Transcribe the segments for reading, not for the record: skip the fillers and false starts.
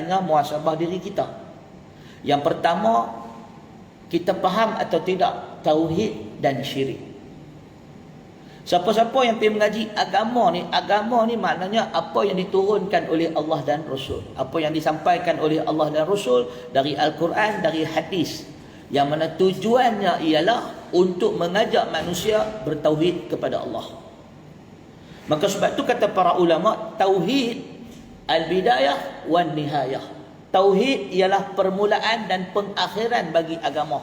muhasabah diri kita. Yang pertama, kita faham atau tidak tauhid dan syirik. Siapa-siapa yang pergi mengaji agama ni maknanya apa yang diturunkan oleh Allah dan Rasul, apa yang disampaikan oleh Allah dan Rasul dari Al-Quran, dari hadis, yang mana tujuannya ialah untuk mengajak manusia bertauhid kepada Allah. Maka sebab itu kata para ulama, tauhid al-bidayah wan nihayah. Tauhid ialah permulaan dan pengakhiran bagi agama.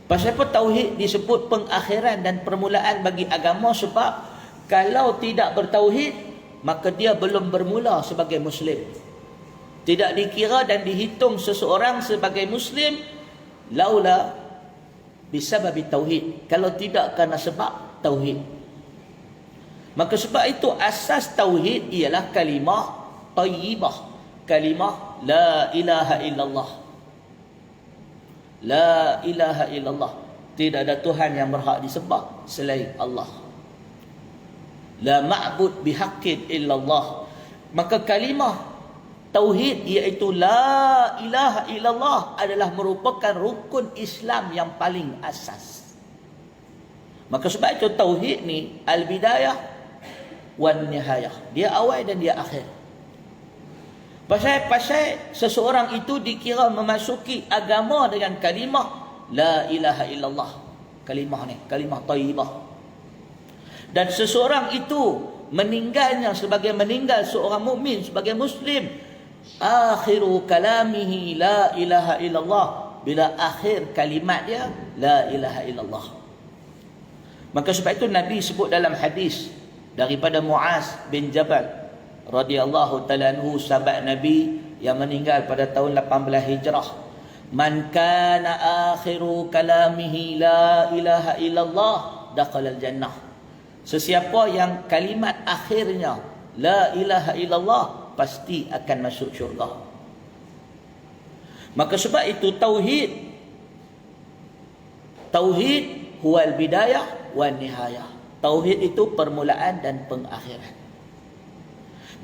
Pasal apa tauhid disebut pengakhiran dan permulaan bagi agama? Sebab kalau tidak bertauhid, maka dia belum bermula sebagai Muslim. Tidak dikira dan dihitung seseorang sebagai Muslim laula bisababi tauhid, kalau tidak kerana sebab tauhid. Maka sebab itu asas tauhid ialah kalimah tayyibah, kalimah la ilaha illallah. La ilaha illallah. Tidak ada Tuhan yang berhak disembah selain Allah. La ma'bud bihaqqin illallah. Maka kalimah tauhid iaitu la ilaha illallah adalah merupakan rukun Islam yang paling asas. Maka sebab itu tauhid ni al-bidayah wan nihayah. Dia awal dan dia akhir. Pasal seseorang itu dikira memasuki agama dengan kalimah la ilaha illallah. Kalimah ni, kalimah tayyibah. Dan seseorang itu meninggalnya sebagai meninggal seorang mukmin, sebagai Muslim, akhiru kalamihi la ilaha illallah. Bila akhir kalimat dia la ilaha illallah. Maka sebab itu Nabi sebut dalam hadis daripada Muaz bin Jabal radhiyallahu ta'ala anhu, sahabat Nabi yang meninggal pada tahun 18 Hijrah. Man kana akhiru kalamihi la ilaha illallah dakhala al-jannah. Sesiapa yang kalimat akhirnya la ilaha illallah pasti akan masuk syurga. Maka sebab itu tauhid huwal bidayah wan nihayah. Tauhid itu permulaan dan pengakhiran.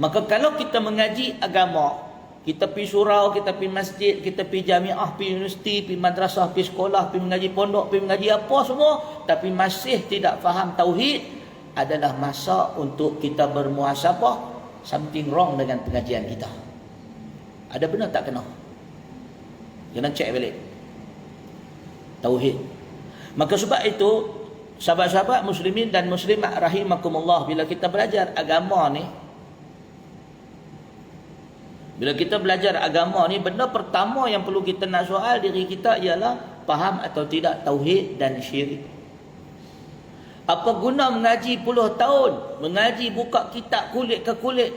Maka kalau kita mengaji agama, kita pergi surau, kita pergi masjid, kita pergi jamiah, pergi universiti, pergi madrasah, pergi sekolah, pergi mengaji pondok, pergi mengaji apa semua, tapi masih tidak faham tauhid, adalah masa untuk kita bermuhasabah, something wrong dengan pengajian kita. Ada benar tak kena? Kena cek balik tauhid. Maka sebab itu sahabat-sahabat muslimin dan muslimat rahimakumullah, bila kita belajar agama ni, bila kita belajar agama ni, benda pertama yang perlu kita nak soal diri kita ialah faham atau tidak tauhid dan syirik. Apa guna mengaji puluh tahun, mengaji buka kitab kulit ke kulit,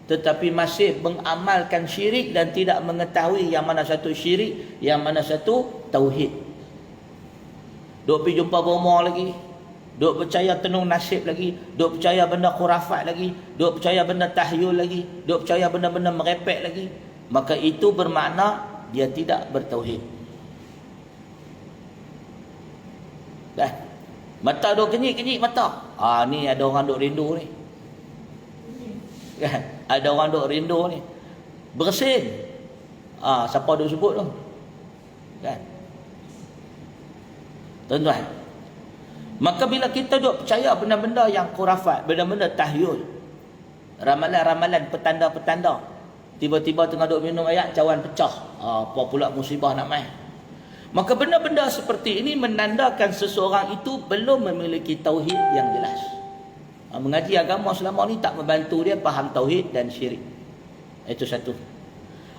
tetapi masih mengamalkan syirik dan tidak mengetahui yang mana satu syirik, yang mana satu tauhid. Duk pergi jumpa bomoh lagi, duk percaya tenung nasib lagi, duk percaya benda khurafat lagi, duk percaya benda tahyul lagi, duk percaya benda-benda merepek lagi, maka itu bermakna dia tidak bertauhid. Dah, mata duk kenyik-kenyik mata. Ni ada orang duk rindu ni. Kan? Ada orang duk rindu ni. Bersin. Siapa duk sebut tu? Kan? Tuan-tuan, maka bila kita duk percaya benda-benda yang khurafat, benda-benda tahyul, ramalan-ramalan, petanda-petanda, tiba-tiba tengah duk minum air, cawan pecah, apa pula musibah nak main, maka benda-benda seperti ini menandakan seseorang itu belum memiliki tauhid yang jelas. Mengaji agama selama ni tak membantu dia faham tauhid dan syirik. Itu satu.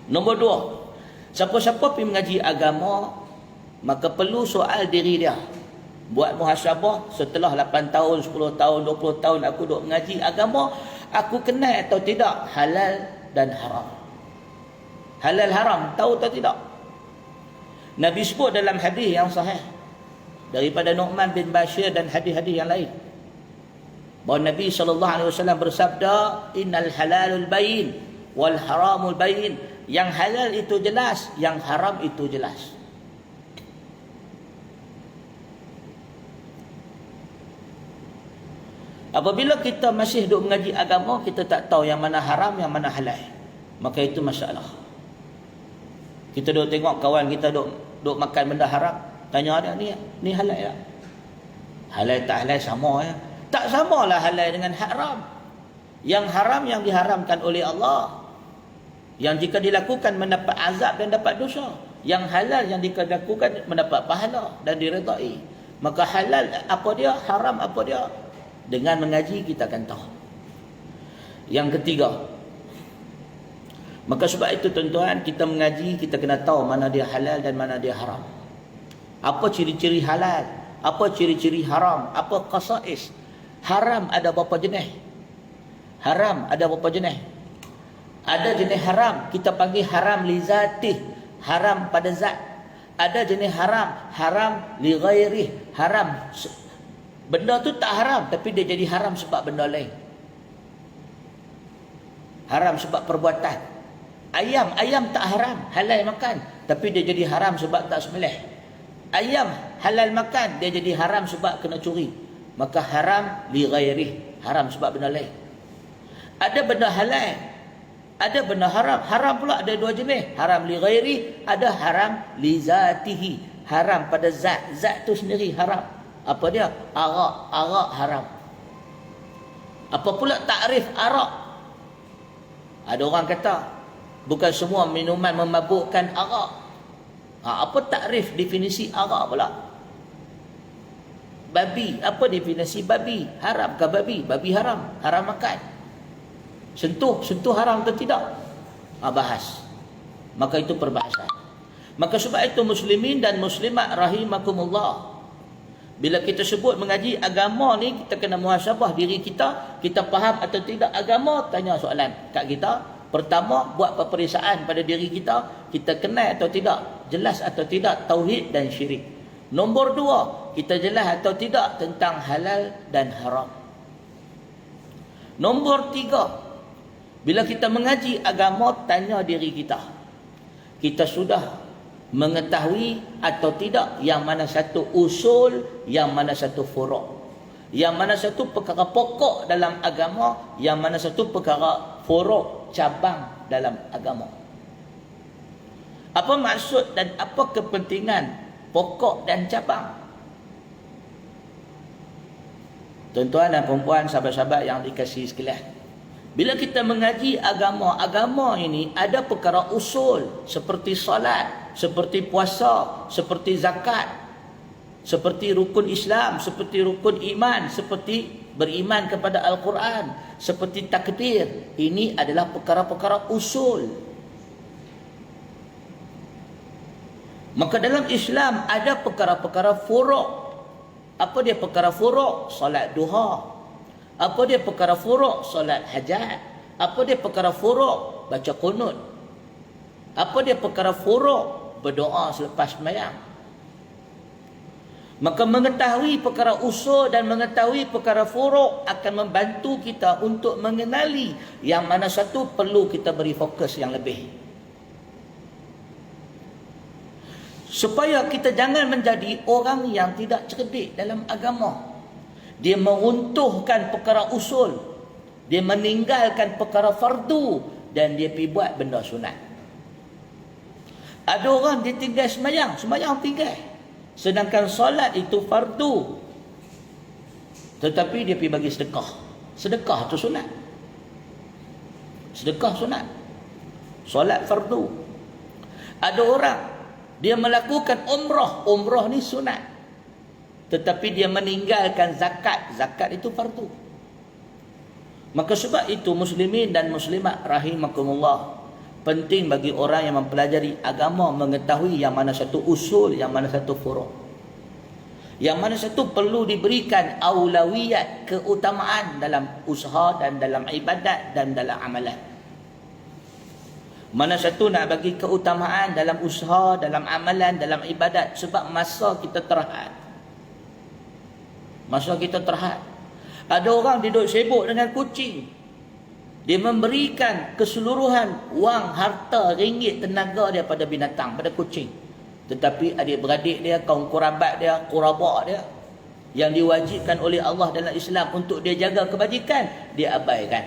Nombor dua, siapa-siapa pergi mengaji agama, maka perlu soal diri dia. Buat muhasabah setelah 8 tahun, 10 tahun, 20 tahun aku duk mengaji agama, aku kenal atau tidak halal dan haram. Halal haram, tahu atau tidak? Nabi sebut dalam hadis yang sahih daripada Nu'man bin Bashir dan hadis-hadis yang lain, bahawa Nabi SAW bersabda, innal halalul bayin wal haramul bayin. Yang halal itu jelas, yang haram itu jelas. Apabila kita masih duk mengaji agama, kita tak tahu yang mana haram, yang mana halal. maka itu masalah. Kita duk tengok kawan kita duk makan benda haram, tanya dia, ni halal tak? Halal tak halal sama ya? Tak samalah halal dengan haram. Yang haram yang diharamkan oleh Allah, yang jika dilakukan mendapat azab dan dapat dosa. Yang halal yang jika dilakukan mendapat pahala dan diredai. Maka halal apa dia, haram apa dia, dengan mengaji kita akan tahu. Yang ketiga, maka sebab itu tuan-tuan, kita mengaji, kita kena tahu mana dia halal dan mana dia haram. Apa ciri-ciri halal, apa ciri-ciri haram, apa khasais. Haram ada berapa jenis? Haram ada berapa jenis? Ada jenis haram kita panggil haram li zatih, haram pada zat. Ada jenis haram, haram li ghairih, haram benda tu tak haram tapi dia jadi haram sebab benda lain. Haram sebab perbuatan. Ayam tak haram, halal makan, tapi dia jadi haram sebab tak sembelih. Ayam halal makan, dia jadi haram sebab kena curi. Maka haram li ghairih, haram sebab benda lain. Ada benda halal, ada benda haram. Haram pula ada dua jenis. Haram li ghairi, ada haram li zatihi. Haram pada zat. Zat tu sendiri haram. Apa dia? Arak. Arak haram. Apa pula takrif arak? Ada orang kata, bukan semua minuman memabukkan arak. Apa takrif definisi arak pula? Babi. Apa definisi babi? Haramkah babi? Babi haram. Haram makan. Sentuh haram atau tidak? Bahas. Maka itu perbahasan. Maka sebab itu muslimin dan muslimat rahimakumullah, bila kita sebut mengaji agama ni, kita kena muhasabah diri kita. Kita faham atau tidak agama? Tanya soalan kat kita. Pertama, buat peperiksaan pada diri kita. Kita kenal atau tidak? Jelas atau tidak tauhid dan syirik? Nombor dua, kita jelas atau tidak tentang halal dan haram? Nombor tiga, bila kita mengaji agama, tanya diri kita. Kita sudah mengetahui atau tidak yang mana satu usul, yang mana satu furuk. Yang mana satu perkara pokok dalam agama, yang mana satu perkara furuk, cabang dalam agama. Apa maksud dan apa kepentingan pokok dan cabang? Tuan-tuan dan perempuan, sahabat-sahabat yang dikasihi sekalian, bila kita mengaji agama, agama ini ada perkara usul seperti solat, seperti puasa, seperti zakat, seperti rukun Islam, seperti rukun iman, seperti beriman kepada Al-Quran, seperti takbir. Ini adalah perkara-perkara usul. Maka dalam Islam ada perkara-perkara furuk. Apa dia perkara furuk? Solat duha. Apa dia perkara furuk? Solat hajat. Apa dia perkara furuk? Baca qunut. Apa dia perkara furuk? Berdoa selepas sembahyang. Maka mengetahui perkara usul dan mengetahui perkara furuk akan membantu kita untuk mengenali yang mana satu perlu kita beri fokus yang lebih. Supaya kita jangan menjadi orang yang tidak cerdik dalam agama. Dia meruntuhkan perkara usul, dia meninggalkan perkara fardu, dan dia pergi buat benda sunat. Ada orang dia tinggal sembahyang tinggal, sedangkan solat itu fardu, tetapi dia pergi bagi sedekah. Sedekah itu sunat. Sedekah sunat. Solat fardu. Ada orang dia melakukan umrah ni sunat, tetapi dia meninggalkan zakat. Zakat itu fardu. Maka sebab itu muslimin dan muslimat rahimakumullah, penting bagi orang yang mempelajari agama mengetahui yang mana satu usul, yang mana satu furuk. Yang mana satu perlu diberikan aulawiyat, keutamaan dalam usaha dan dalam ibadat dan dalam amalan. Mana satu nak bagi keutamaan dalam usaha, dalam amalan, dalam ibadat, sebab masa kita terhad. Masa kita terhad. Ada orang dia duduk sibuk dengan kucing. Dia memberikan keseluruhan wang, harta, ringgit, tenaga dia pada binatang, pada kucing. Tetapi adik-beradik dia, kaum kerabat dia, quraba dia, yang diwajibkan oleh Allah dalam Islam untuk dia jaga kebajikan, dia abaikan.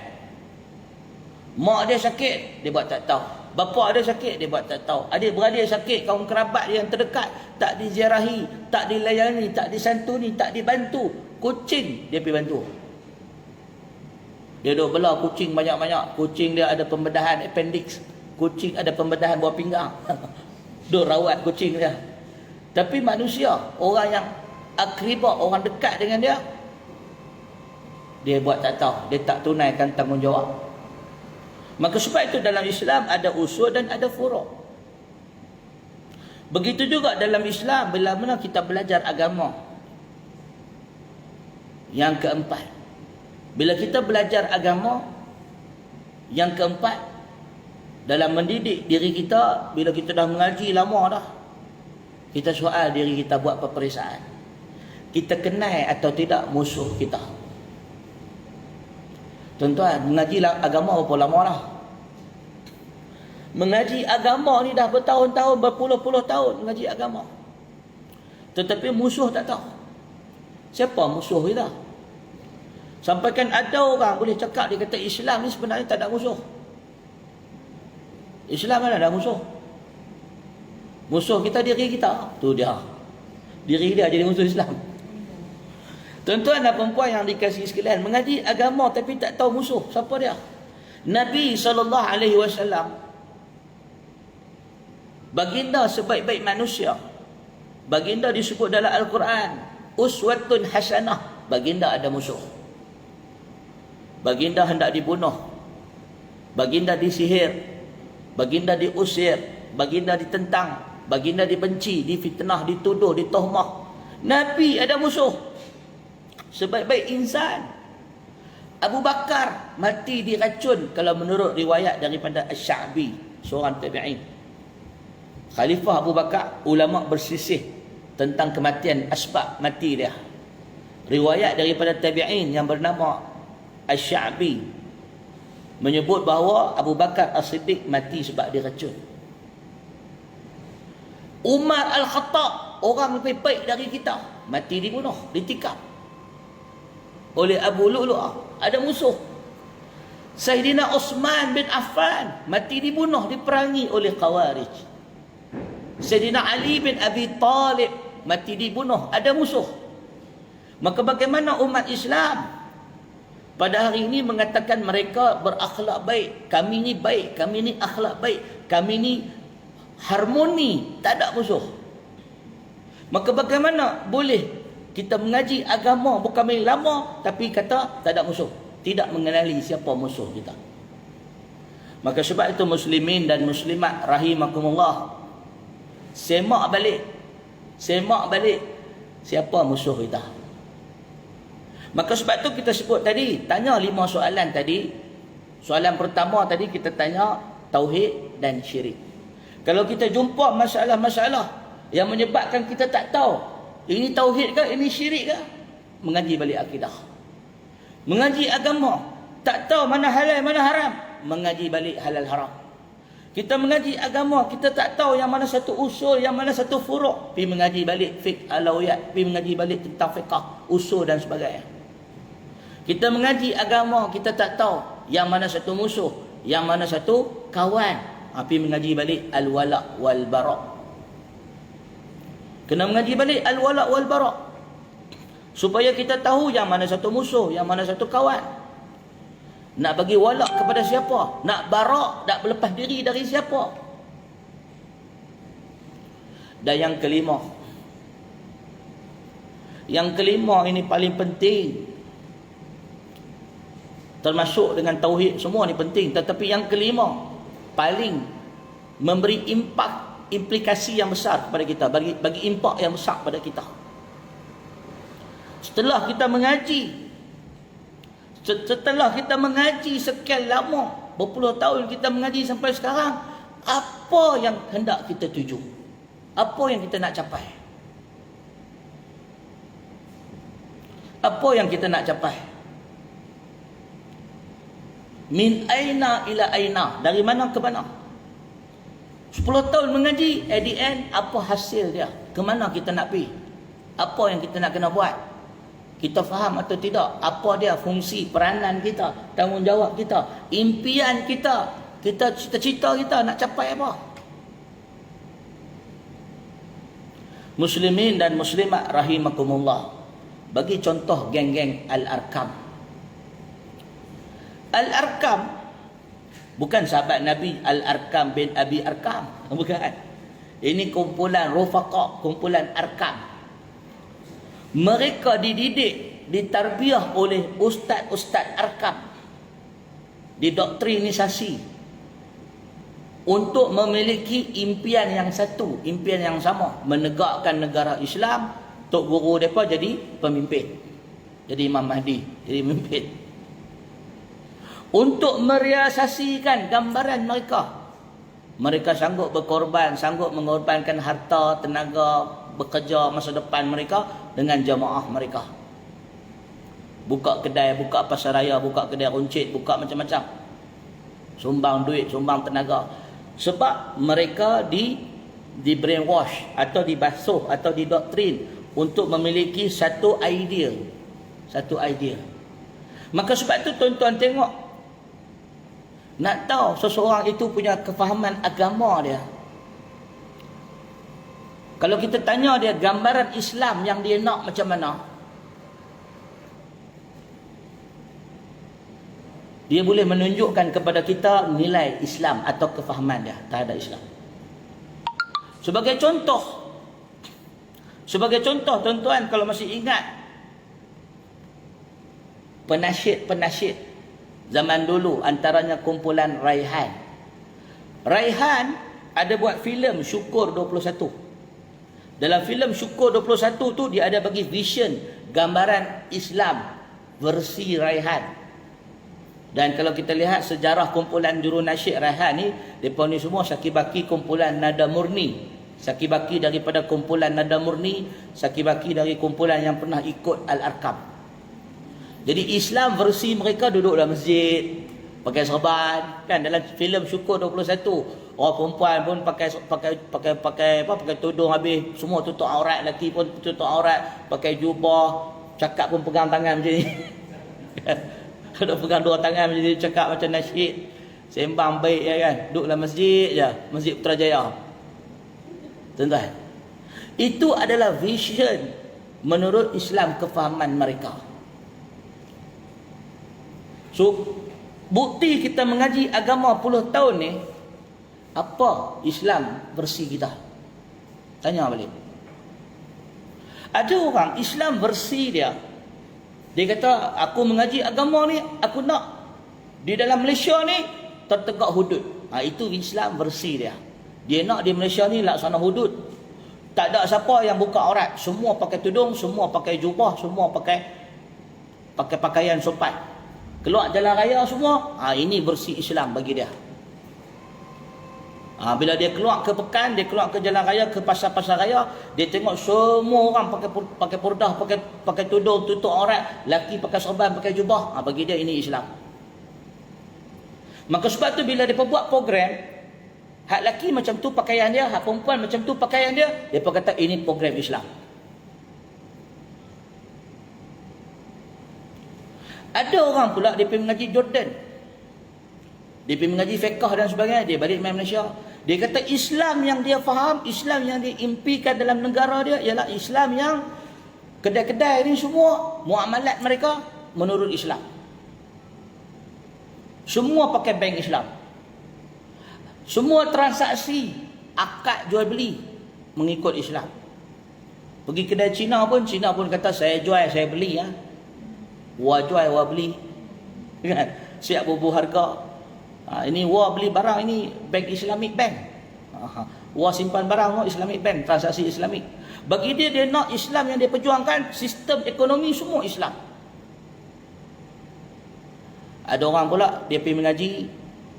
Mak dia sakit, dia buat tak tahu. Bapa dia sakit, dia buat tak tahu. Adik-beradik sakit, kaum kerabat dia yang terdekat tak diziarahi, tak dilayani, tak disantuni, tak dibantu. Kucing dia pergi bantu. Dia duk belah kucing banyak-banyak. Kucing dia ada pembedahan appendix. Kucing ada pembedahan buah pinggang. Duk rawat kucing dia. Tapi manusia, orang yang akribah, orang dekat dengan dia, dia buat tak tahu. Dia tak tunaikan tanggungjawab. Maka sebab itu dalam Islam ada usul dan ada furu'. Begitu juga dalam Islam bila mana kita belajar agama. Yang keempat, bila kita belajar agama, yang keempat, dalam mendidik diri kita, bila kita dah mengaji lama dah, kita soal diri kita, buat peperiksaan. Kita kenal atau tidak musuh kita. Tuan-tuan, mengaji agama berapa lama dah? Mengaji agama ni dah bertahun-tahun, berpuluh-puluh tahun mengaji agama. Tetapi musuh tak tahu. Siapa musuh kita? Sampaikan ada orang boleh cakap, dia kata Islam ni sebenarnya tak ada musuh. Islam mana ada musuh? Musuh kita diri kita. Tu dia. Diri dia jadi musuh Islam. Tuan-tuan dan perempuan yang dikasihi sekalian, mengaji agama tapi tak tahu musuh. Siapa dia? Nabi SAW, baginda sebaik-baik manusia. Baginda disebut dalam Al-Quran uswatun hasanah. Baginda ada musuh. Baginda hendak dibunuh. Baginda disihir. Baginda diusir. Baginda ditentang. Baginda dibenci, difitnah, dituduh, ditohmah. Nabi ada musuh. Sebaik-baik insan. Abu Bakar mati diracun kalau menurut riwayat daripada Asy-Sya'bi, seorang tabi'in. Khalifah Abu Bakar, ulama bersisih tentang kematian, asbab mati dia. Riwayat daripada tabi'in yang bernama Asy-Sya'bi menyebut bahawa Abu Bakar As-Siddiq mati sebab diracun. Umar Al-Khattab, orang lebih baik dari kita, mati dibunuh, ditikam oleh Abu Lu'lu'ah. Ada musuh. Sayyidina Uthman bin Affan mati dibunuh, diperangi oleh Khawarij. Sayyidina Ali bin Abi Talib mati dibunuh, ada musuh. Maka bagaimana umat Islam pada hari ini mengatakan mereka berakhlak baik, kami ni baik, kami ni akhlak baik, kami ni harmoni, tak ada musuh. Maka bagaimana boleh kita mengaji agama bukan main lama tapi kata tak ada musuh, tidak mengenali siapa musuh kita. Maka sebab itu muslimin dan muslimat rahimakumullah, semak balik siapa musuh kita. Maka sebab itu kita sebut tadi, tanya 5 soalan tadi. Soalan pertama tadi kita tanya tauhid dan syirik. Kalau kita jumpa masalah-masalah yang menyebabkan kita tak tahu ini tauhid ke, ini syirik ke, mengaji balik akidah. Mengaji agama, tak tahu mana halal, mana haram, mengaji balik halal haram. Kita mengaji agama, kita tak tahu yang mana satu usul, yang mana satu furu', pergi mengaji balik fiqh alawiyat, pergi mengaji balik tentang fiqh, usul dan sebagainya. Kita mengaji agama, kita tak tahu yang mana satu musuh, yang mana satu kawan, pergi mengaji balik al-wala' wal-bara'. Kena mengaji balik al-wala' wal-bara' supaya kita tahu yang mana satu musuh, yang mana satu kawan. Nak bagi wala' kepada siapa, nak bara', nak berlepas diri dari siapa. Dan yang kelima ini paling penting, termasuk dengan tauhid, semua ni penting, tetapi yang kelima paling memberi implikasi yang besar kepada kita, bagi impak yang besar kepada kita. Setelah kita mengaji sekian lama, berpuluh tahun kita mengaji sampai sekarang, apa yang hendak kita tuju? Apa yang kita nak capai? Apa yang kita nak capai? Min aina ila aina, dari mana ke mana? 10 tahun mengaji, at the end, apa hasil dia? Ke mana kita nak pergi? Apa yang kita nak kena buat? Kita faham atau tidak apa dia fungsi, peranan kita, tanggungjawab kita, impian kita, cita-cita kita nak capai apa? Muslimin dan muslimat rahimakumullah. Bagi contoh geng-geng Al-Arkam. Al-Arkam bukan sahabat Nabi Al-Arkam bin Abi Arkam, bukan. Ini kumpulan Rufaqa, kumpulan Arkam. Mereka dididik, ditarbiah oleh ustaz-ustaz Arkam, didoktrinisasi untuk memiliki impian yang satu, impian yang sama, menegakkan negara Islam. Tok guru mereka jadi pemimpin, jadi Imam Mahdi, jadi pemimpin. Untuk merealisasikan gambaran mereka, mereka sanggup berkorban, sanggup mengorbankan harta, tenaga, bekerja masa depan mereka dengan jamaah mereka. Buka kedai, buka pasar raya, buka kedai runcit, buka macam-macam. Sumbang duit, sumbang tenaga. Sebab mereka di brainwash atau dibasuh atau didoktrin untuk memiliki satu idea. Satu idea. Maka sebab tu tuan-tuan tengok, nak tahu seseorang itu punya kefahaman agama dia. Kalau kita tanya dia gambaran Islam yang dia nak macam mana, dia boleh menunjukkan kepada kita nilai Islam atau kefahaman dia terhadap Islam. Sebagai contoh tuan-tuan, kalau masih ingat penasyid zaman dulu, antaranya kumpulan Raihan. Raihan ada buat filem Syukur 21. Dalam filem Syukur 21 tu dia ada bagi vision, gambaran Islam versi Raihan. Dan kalau kita lihat sejarah kumpulan jurunasyid Raihan ni, mereka ni semua saki-baki kumpulan Nada Murni. Saki-baki daripada kumpulan Nada Murni, saki-baki dari kumpulan yang pernah ikut Al-Arkam. Jadi Islam versi mereka duduk dalam masjid, pakai serban, kan dalam filem Syukur 21. Orang perempuan pun pakai tudung habis, semua tutup aurat, lelaki pun tutup aurat, pakai jubah, cakap pun pegang tangan macam ni. Kalau pegang dua tangan macam ni, cakap macam nasyid, sembang baik ya kan, duduk dalam masjid je, Masjid Putrajaya. Tuan-tuan, itu adalah vision menurut Islam, kefahaman mereka. So, bukti kita mengaji agama puluh tahun ni, apa Islam versi kita? Tanya balik. Ada orang Islam versi dia, dia kata, aku mengaji agama ni, aku nak di dalam Malaysia ni tertegak hudud. Itu Islam versi dia. Dia nak di Malaysia ni laksana hudud. Tak ada siapa yang buka aurat. Semua pakai tudung, semua pakai jubah, semua pakai pakaian sopan. Keluar jalan raya semua. Ini versi Islam bagi dia. Bila dia keluar ke pekan, dia keluar ke jalan raya, ke pasar-pasar raya, dia tengok semua orang pakai purdah, pakai tudung, tutup aurat, lelaki pakai serban, pakai jubah. Bagi dia ini Islam. Maka sebab tu bila dia buat program, hak lelaki macam tu pakaian dia, hak perempuan macam tu pakaian dia, dia kata ini program Islam. Ada orang pula dia pergi mengaji Jordan, dia pergi mengaji fiqh dan sebagainya, dia balik main Malaysia. Dia kata Islam yang dia faham, Islam yang dia impikan dalam negara dia ialah Islam yang kedai-kedai ni semua muamalat mereka menurut Islam. Semua pakai bank Islam. Semua transaksi akad jual beli mengikut Islam. Pergi kedai Cina pun kata saya jual, saya beli ya. Wah jual, wah beli. Kan? Siap bubuh harga. Ini wah beli barang, ini bank Islamic bank. Wah simpan barang, Islamic bank, transaksi Islamik. Bagi dia, dia nak Islam yang dia perjuangkan, sistem ekonomi semua Islam. Ada orang pula, dia pergi mengaji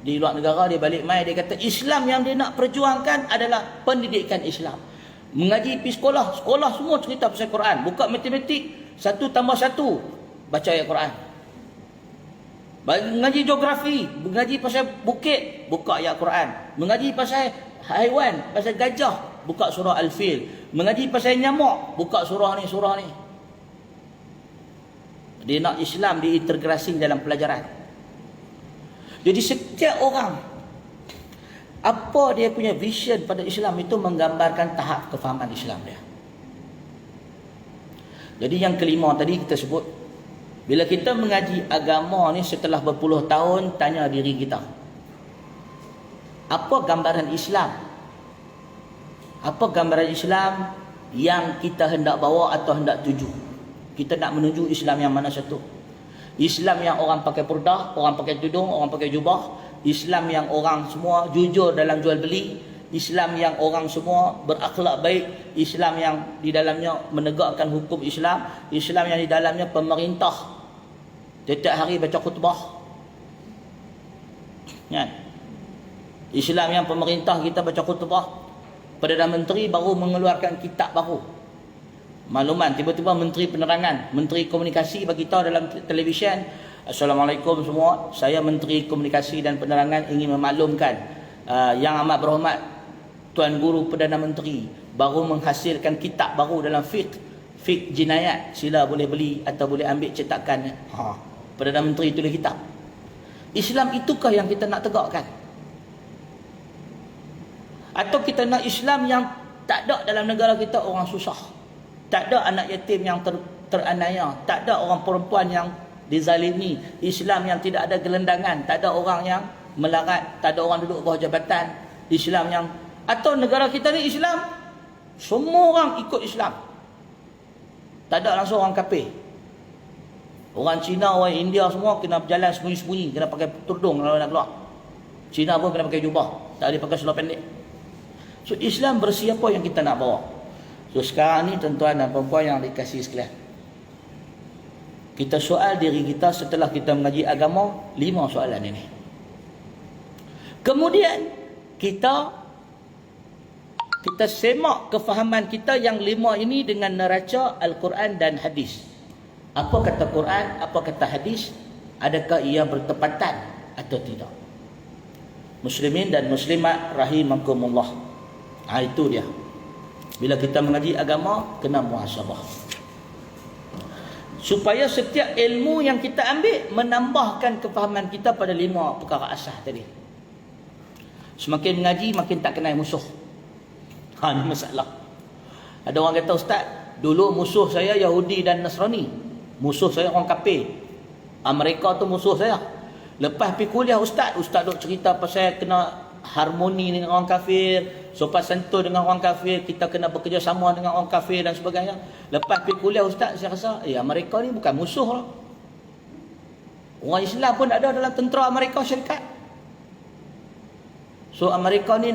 di luar negara, dia balik mai, dia kata Islam yang dia nak perjuangkan adalah pendidikan Islam. Mengaji pergi sekolah, sekolah semua cerita pasal Quran. Buka matematik, 1 tambah 1, baca ayat Quran. Mengaji geografi, mengaji pasal bukit, buka ayat Quran. Mengaji pasal haiwan, pasal gajah, buka surah Al-Fil. Mengaji pasal nyamuk, buka surah ni, surah ni. Dia nak Islam diintegrasi dalam pelajaran. Jadi setiap orang, apa dia punya vision pada Islam itu menggambarkan tahap kefahaman Islam dia. Jadi yang kelima tadi kita sebut, bila kita mengaji agama ni setelah berpuluh tahun, tanya diri kita, apa gambaran Islam? Apa gambaran Islam yang kita hendak bawa atau hendak tuju? Kita nak menuju Islam yang mana satu? Islam yang orang pakai purdah, orang pakai tudung, orang pakai jubah. Islam yang orang semua jujur dalam jual beli. Islam yang orang semua berakhlak baik. Islam yang di dalamnya menegakkan hukum Islam. Islam yang di dalamnya pemerintah setiap hari baca khutbah. Ya. Islam yang pemerintah kita baca khutbah. Perdana Menteri baru mengeluarkan kitab baru. Makluman, tiba-tiba Menteri Penerangan, Menteri Komunikasi bagi tahu dalam televisyen, Assalamualaikum semua, saya Menteri Komunikasi dan Penerangan ingin memaklumkan yang amat berhormat Tuan Guru Perdana Menteri baru menghasilkan kitab baru dalam fiqh jinayat, sila boleh beli atau boleh ambil cetakan. Perdana Menteri tulis kitab. Islam itukah yang kita nak tegakkan? Atau kita nak Islam yang tak ada dalam negara kita orang susah, tak ada anak yatim yang teraniaya, tak ada orang perempuan yang dizalimi, Islam yang tidak ada gelendangan, tak ada orang yang melarat, tak ada orang duduk bawah jabatan, Islam yang, atau negara kita ni Islam semua orang ikut Islam, tak ada langsung orang kafir. Orang Cina, orang India semua kena berjalan sembunyi-sembunyi, kena pakai tudung kalau nak keluar. Cina pun kena pakai jubah, tak boleh pakai seluar pendek. So Islam bersih apa yang kita nak bawa? So sekarang ni tuan-tuan dan puan-puan yang dikasihi sekalian, kita soal diri kita setelah kita mengaji agama, 5 soalan ini. Kemudian kita semak kefahaman kita yang 5 ini dengan neraca Al-Quran dan hadis. Apa kata Quran, apa kata hadis, adakah ia bertepatan atau tidak? Muslimin dan muslimat rahimakumullah. Itu dia. Bila kita mengaji agama, kena muhasabah. Supaya setiap ilmu yang kita ambil menambahkan kefahaman kita pada 5 perkara asas tadi. Semakin mengaji, makin tak kenal musuh. Ini masalah. Ada orang kata, Ustaz, dulu musuh saya Yahudi dan Nasrani. Musuh saya orang kafir. Amerika tu musuh saya. Lepas pergi kuliah Ustaz duk cerita pasal kena harmoni dengan orang kafir, sopan santun dengan orang kafir, kita kena bekerjasama dengan orang kafir dan sebagainya. Lepas pergi kuliah Ustaz, saya rasa Amerika ni bukan musuh lah. Orang Islam pun ada dalam tentera Amerika syarikat. So Amerika ni